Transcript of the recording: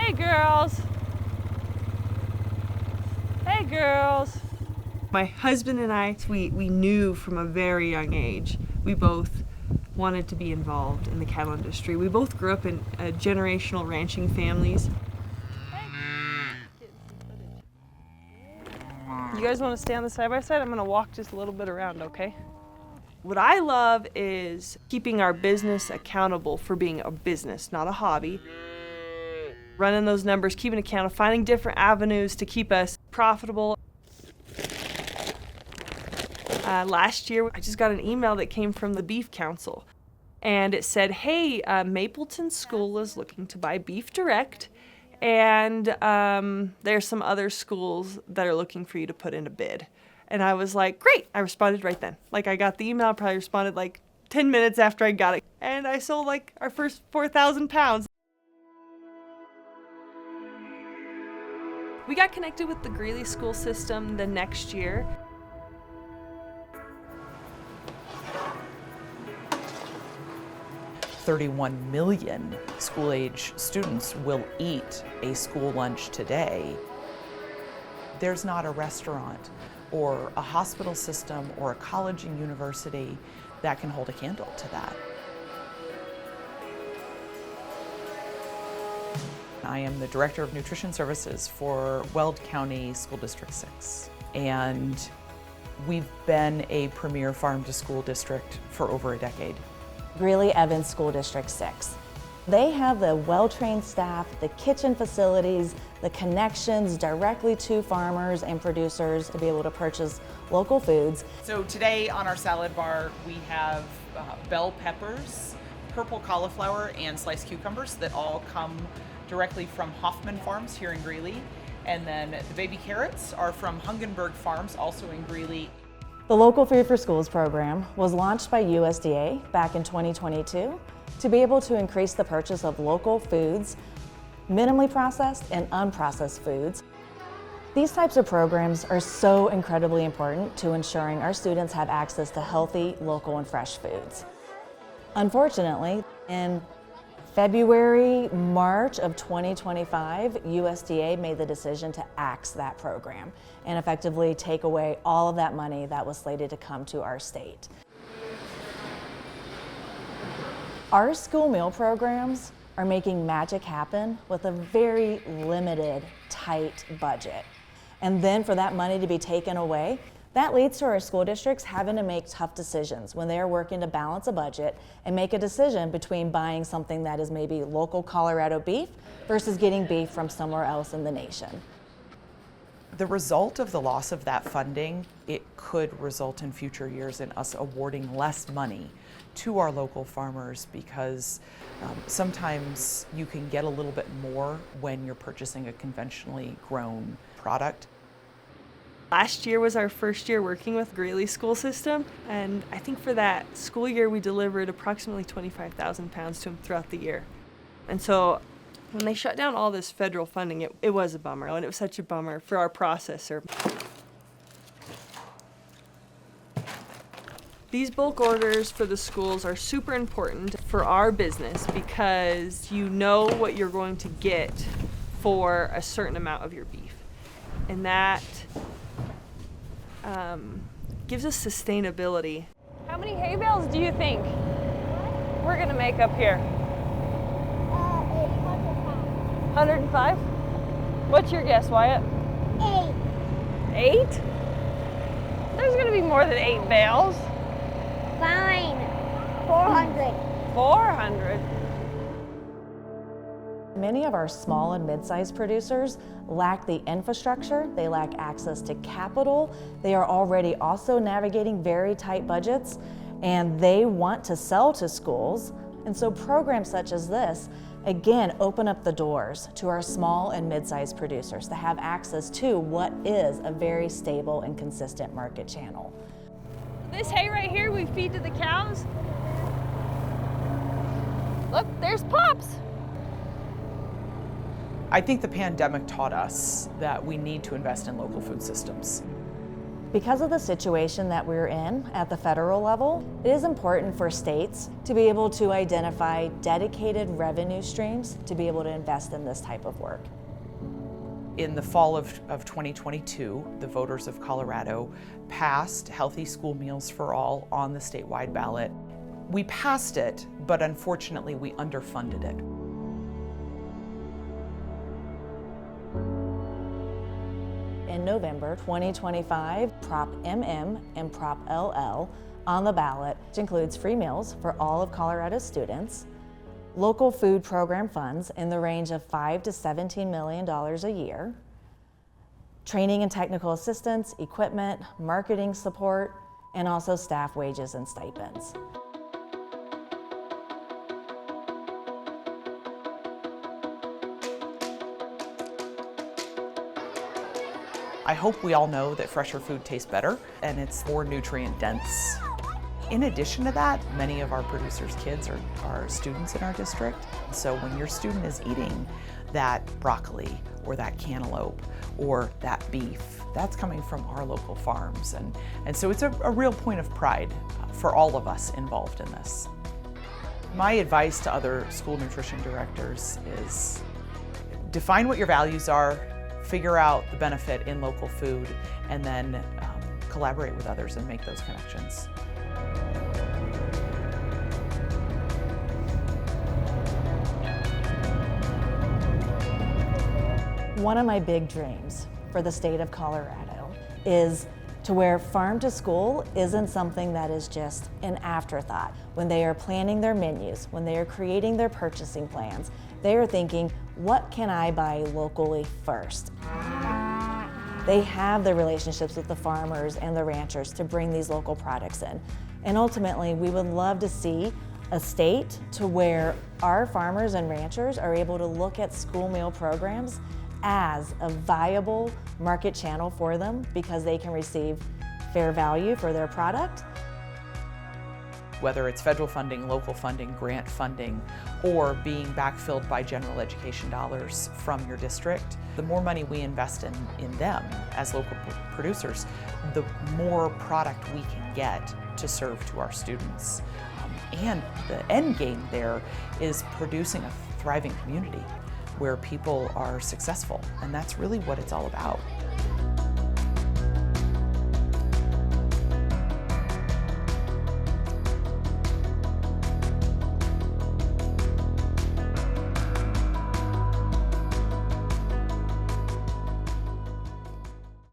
Hey girls. Hey girls. My husband and I, we knew from a very young age, we both wanted to be involved in the cattle industry. We both grew up in generational ranching families. You guys want to stay on the side by side? I'm going to walk just a little bit around, okay? What I love is keeping our business accountable for being a business, not a hobby. Running those numbers, keeping account, finding different avenues to keep us profitable. Last year, I just got an email that came from the Beef Council, and it said, hey, Mapleton School is looking to buy beef direct, and there's some other schools that are looking for you to put in a bid. And I was like, great. I responded right then. Like, I got the email, probably responded like 10 minutes after I got it. And I sold like our first 4,000 pounds. We got connected with the Greeley school system the next year. $31 million school-age students will eat a school lunch today. There's not a restaurant or a hospital system or a college and university that can hold a candle to that. I am the Director of Nutrition Services for Weld County School District 6, and we've been a premier farm-to-school district for over a decade. Greeley-Evans School District 6. They have the well-trained staff, the kitchen facilities, the connections directly to farmers and producers to be able to purchase local foods. So today on our salad bar, we have bell peppers, purple cauliflower, and sliced cucumbers that all come directly from Hoffman Farms here in Greeley. And then the baby carrots are from Hungenberg Farms, also in Greeley. The Local Food for Schools program was launched by USDA back in 2022 to be able to increase the purchase of local foods, minimally processed and unprocessed foods. These types of programs are so incredibly important to ensuring our students have access to healthy, local, and fresh foods. Unfortunately, in February, March of 2025, USDA made the decision to axe that program and effectively take away all of that money that was slated to come to our state. Our school meal programs are making magic happen with a very limited, tight budget. And then for that money to be taken away, that leads to our school districts having to make tough decisions when they are working to balance a budget and make a decision between buying something that is maybe local Colorado beef versus getting beef from somewhere else in the nation. The result of the loss of that funding, it could result in future years in us awarding less money to our local farmers because sometimes you can get a little bit more when you're purchasing a conventionally grown product. Last year was our first year working with Greeley school system, and I think for that school year we delivered approximately 25,000 pounds to them throughout the year. And so when they shut down all this federal funding, it was a bummer, and it was such a bummer for our processor. These bulk orders for the schools are super important for our business because you know what you're going to get for a certain amount of your beef. And that gives us sustainability. How many hay bales do you think we're gonna make up here? 105? What's your guess, Wyatt? 8. 8? There's gonna be more than 8 bales. Fine. 400. 400? Many of our small and mid-sized producers lack the infrastructure, they lack access to capital, they are already also navigating very tight budgets, and they want to sell to schools. And so programs such as this, again, open up the doors to our small and mid-sized producers to have access to what is a very stable and consistent market channel. This hay right here we feed to the cows. Look, there's Pops. I think the pandemic taught us that we need to invest in local food systems. Because of the situation that we're in at the federal level, it is important for states to be able to identify dedicated revenue streams to be able to invest in this type of work. In the fall of 2022, the voters of Colorado passed Healthy School Meals for All on the statewide ballot. We passed it, but unfortunately we underfunded it. In November 2025, Prop MM and Prop LL on the ballot, which includes free meals for all of Colorado students, local food program funds in the range of $5 to $17 million a year, training and technical assistance, equipment, marketing support, and also staff wages and stipends. I hope we all know that fresher food tastes better and it's more nutrient dense. In addition to that, many of our producers' kids are students in our district. So when your student is eating that broccoli or that cantaloupe or that beef, that's coming from our local farms. And so it's a real point of pride for all of us involved in this. My advice to other school nutrition directors is define what your values are, figure out the benefit in local food, and then collaborate with others and make those connections. One of my big dreams for the state of Colorado is to where farm to school isn't something that is just an afterthought. When they are planning their menus, when they are creating their purchasing plans, they are thinking, what can I buy locally first? They have the relationships with the farmers and the ranchers to bring these local products in. And ultimately, we would love to see a state to where our farmers and ranchers are able to look at school meal programs as a viable market channel for them because they can receive fair value for their product. Whether it's federal funding, local funding, grant funding, or being backfilled by general education dollars from your district, the more money we invest in them as local producers, the more product we can get to serve to our students. And the end game there is producing a thriving community where people are successful, and that's really what it's all about.